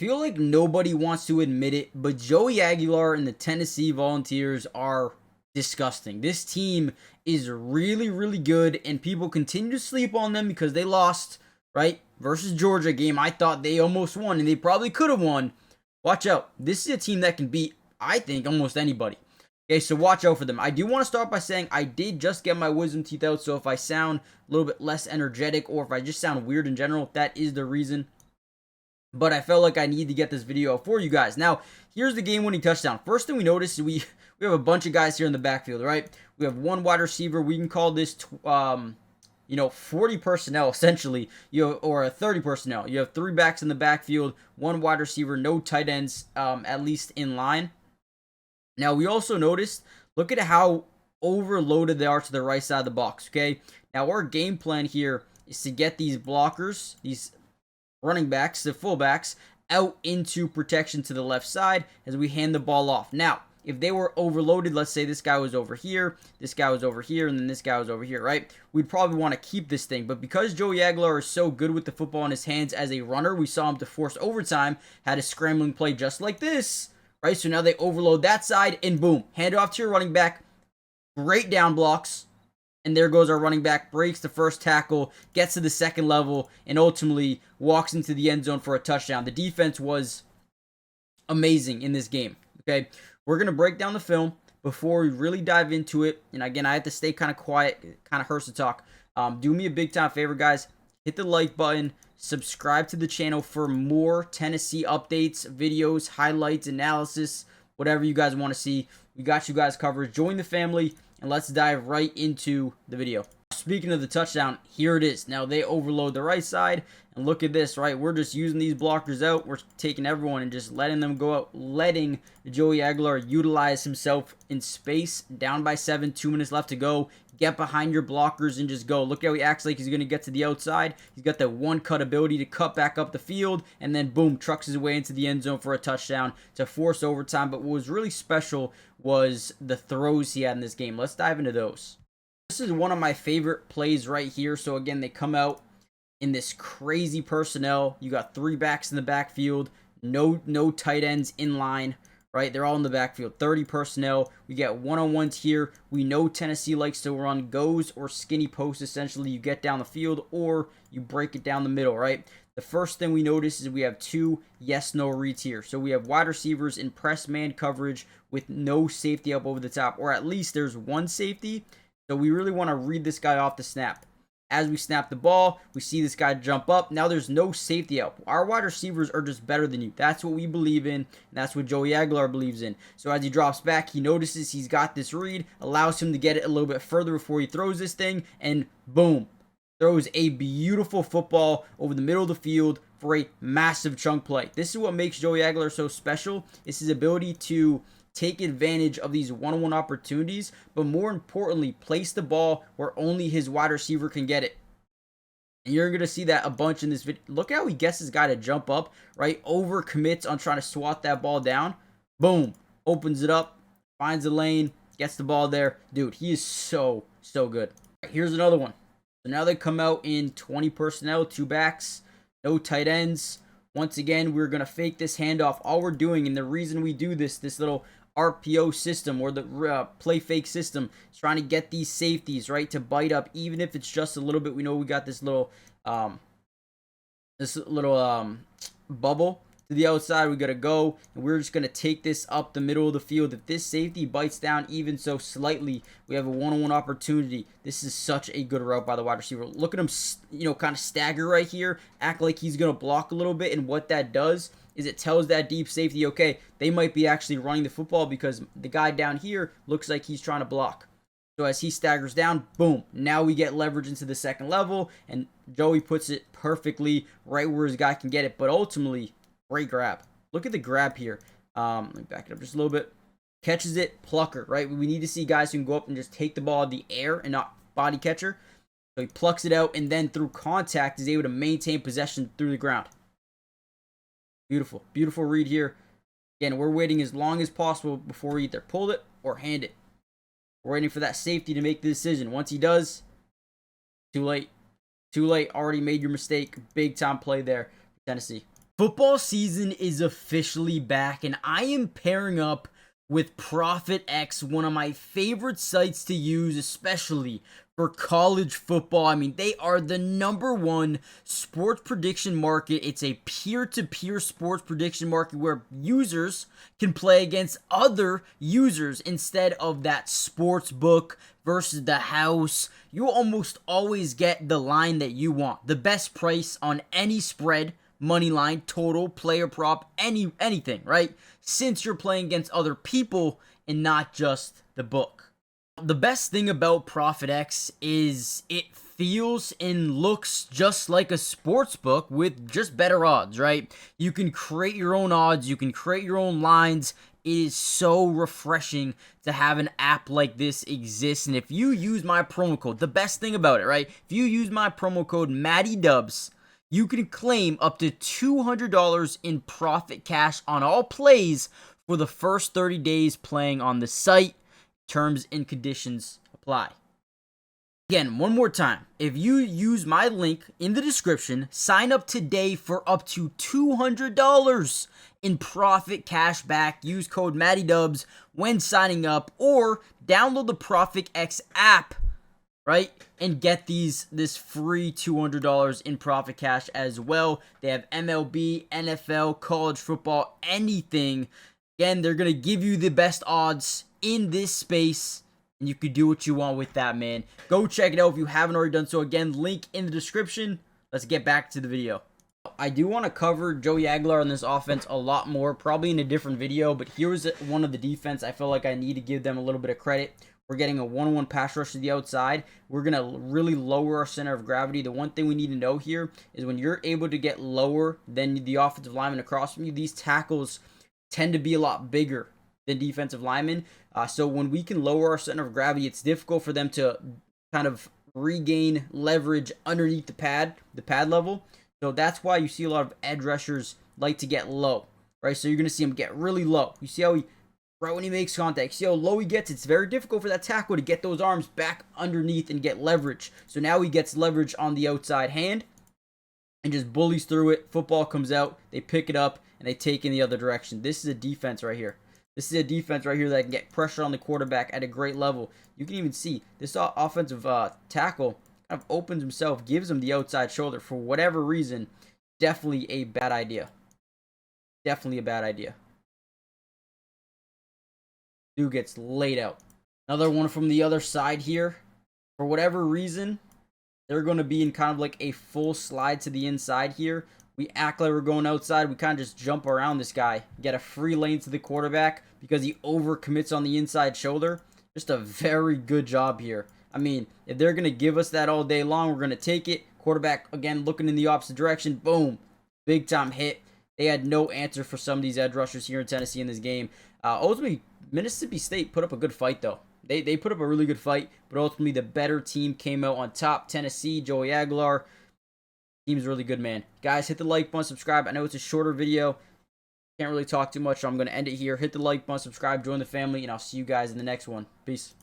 feel like nobody wants to admit it, but Joey Aguilar and the Tennessee Volunteers are disgusting. This team is really, really good, and people continue to sleep on them because they lost, right? Versus Georgia game. I thought they almost won, and they probably could have won. Watch out. This is a team that can beat, I think, almost anybody. Okay, so watch out for them. I do want to start by saying I did just get my wisdom teeth out, so if I sound a little bit less energetic or if I just sound weird in general, that is the reason. But I felt like I need to get this video out for you guys. Now, here's the game-winning touchdown. First thing we notice is we have a bunch of guys here in the backfield, right? We have one wide receiver. We can call this, 40 personnel, essentially, or 30 personnel. You have 3 backs in the backfield, 1 wide receiver, no tight ends, at least in line. Now, we also noticed, look at how overloaded they are to the right side of the box, okay? Now, our game plan here is to get these blockers, these running backs, the fullbacks, out into protection to the left side as we hand the ball off. Now, if they were overloaded, let's say this guy was over here, this guy was over here, and then this guy was over here, right? We'd probably want to keep this thing. But because Joey Aguilar is so good with the football in his hands as a runner, we saw him to force overtime, had a scrambling play just like this, right? So now they overload that side, and boom, hand it off to your running back. Great down blocks. And there goes our running back, breaks the first tackle, gets to the second level, and ultimately walks into the end zone for a touchdown. The defense was amazing in this game, okay? We're going to break down the film before we really dive into it. And again, I have to stay kind of quiet. It kind of hurts to talk. Do me a big time favor, guys. Hit the like button. Subscribe to the channel for more Tennessee updates, videos, highlights, analysis, whatever you guys want to see. We got you guys covered. Join the family, and let's dive right into the video. Speaking of the touchdown, here it is. Now they overload the right side, and look at this, right? We're just using these blockers out. We're taking everyone and just letting them go out, letting Joey Aguilar utilize himself in space. Down by 7, 2 minutes left to go. Get behind your blockers and just go. Look how he acts like he's going to get to the outside. He's got that one-cut ability to cut back up the field, and then boom, trucks his way into the end zone for a touchdown to force overtime. But what was really special was the throws he had in this game. Let's dive into those. This is one of my favorite plays right here. So again, they come out in this crazy personnel. You got 3 backs in the backfield, no tight ends in line, right? They're all in the backfield. 30 personnel. We get one-on-ones here. We know Tennessee likes to run goes or skinny posts. Essentially, you get down the field or you break it down the middle, right? The first thing we notice is we have 2 yes-no reads here. So we have wide receivers in press man coverage with no safety up over the top, or at least there's 1 safety. So we really want to read this guy off the snap. As we snap the ball, we see this guy jump up. Now there's no safety up. Our wide receivers are just better than you. That's what we believe in, and that's what Joey Aguilar believes in. So as he drops back, he notices he's got this read, allows him to get it a little bit further before he throws this thing, and boom, throws a beautiful football over the middle of the field for a massive chunk play. This is what makes Joey Aguilar so special. It's his ability to take advantage of these one-on-one opportunities, but more importantly, place the ball where only his wide receiver can get it. And you're going to see that a bunch in this video. Look how he gets this guy to jump up, right? Over commits on trying to swat that ball down. Boom. Opens it up, finds the lane, gets the ball there. Dude, he is so good. Right, here's another one. So now they come out in 20 personnel, 2 backs, no tight ends. Once again, we're going to fake this handoff. All we're doing, and the reason we do this little RPO system or the play fake system is trying to get these safeties, right, to bite up, even if it's just a little bit. We know we got this little bubble to the outside. We got to go, and we're just going to take this up the middle of the field. If this safety bites down even so slightly, we have a one-on-one opportunity. This is such a good route by the wide receiver. Look at him, kind of stagger right here, act like he's going to block a little bit, and what that does is it tells that deep safety, okay, they might be actually running the football because the guy down here looks like he's trying to block. So as he staggers down, boom, now we get leverage into the second level, and Joey puts it perfectly right where his guy can get it. But ultimately, great grab. Look at the grab here. Let me back it up just a little bit. Catches it, plucker, right? We need to see guys who can go up and just take the ball in the air and not body catcher. So he plucks it out, and then through contact is able to maintain possession through the ground. Beautiful, beautiful read here. Again, we're waiting as long as possible before we either pull it or hand it. We're waiting for that safety to make the decision. Once he does, too late. Too late. Already made your mistake. Big time play there for Tennessee. Football season is officially back, and I am pairing up with ProphetX, one of my favorite sites to use, especially for college football. I mean, they are the #1 sports prediction market. It's a peer-to-peer sports prediction market where users can play against other users instead of that sports book versus the house. You almost always get the line that you want, the best price on any spread, money line, total, player prop, anything, right? Since you're playing against other people and not just the book. The best thing about ProphetX is it feels and looks just like a sports book with just better odds, right? You can create your own odds, you can create your own lines. It is so refreshing to have an app like this exist. And if you use my promo code, the best thing about it, right? If you use my promo code MattyDubs, you can claim up to $200 in profit cash on all plays for the first 30 days playing on the site. Terms and conditions apply. Again, one more time, if you use my link in the description, sign up today for up to $200 in profit cash back. Use code MattyDubs when signing up, or download the ProphetX app, right, and get this free $200 in profit cash as well. They have MLB, NFL, college football, anything. Again, they're going to give you the best odds in this space, and you can do what you want with that, man. Go check it out if you haven't already done so. Again, link in the description. Let's get back to the video. I do want to cover Joey Aguilar on this offense a lot more, probably in a different video, but here's one of the defense. I feel like I need to give them a little bit of credit. We're getting a 1-on-1 pass rush to the outside. We're going to really lower our center of gravity. The one thing we need to know here is when you're able to get lower than the offensive lineman across from you, these tackles tend to be a lot bigger than defensive linemen. So when we can lower our center of gravity, it's difficult for them to kind of regain leverage underneath the pad level. So that's why you see a lot of edge rushers like to get low, right? So you're going to see him get really low. You see how right when he makes contact, see how low he gets? It's very difficult for that tackle to get those arms back underneath and get leverage. So now he gets leverage on the outside hand and just bullies through it. Football comes out, they pick it up, and they take in the other direction. This is a defense right here. This is a defense right here that can get pressure on the quarterback at a great level. You can even see this offensive tackle kind of opens himself, gives him the outside shoulder. For whatever reason, definitely a bad idea. Definitely a bad idea. Dude gets laid out. Another one from the other side here. For whatever reason, they're going to be in kind of like a full slide to the inside here. We act like we're going outside. We kind of just jump around this guy. Get a free lane to the quarterback because he overcommits on the inside shoulder. Just a very good job here. I mean, if they're going to give us that all day long, we're going to take it. Quarterback, again, looking in the opposite direction. Boom. Big time hit. They had no answer for some of these edge rushers here in Tennessee in this game. Ultimately, Mississippi State put up a good fight, though. They put up a really good fight, but ultimately the better team came out on top. Tennessee, Joey Aguilar. Team's really good, man. Guys, hit the like button, subscribe. I know it's a shorter video. Can't really talk too much, so I'm going to end it here. Hit the like button, subscribe, join the family, and I'll see you guys in the next one. Peace.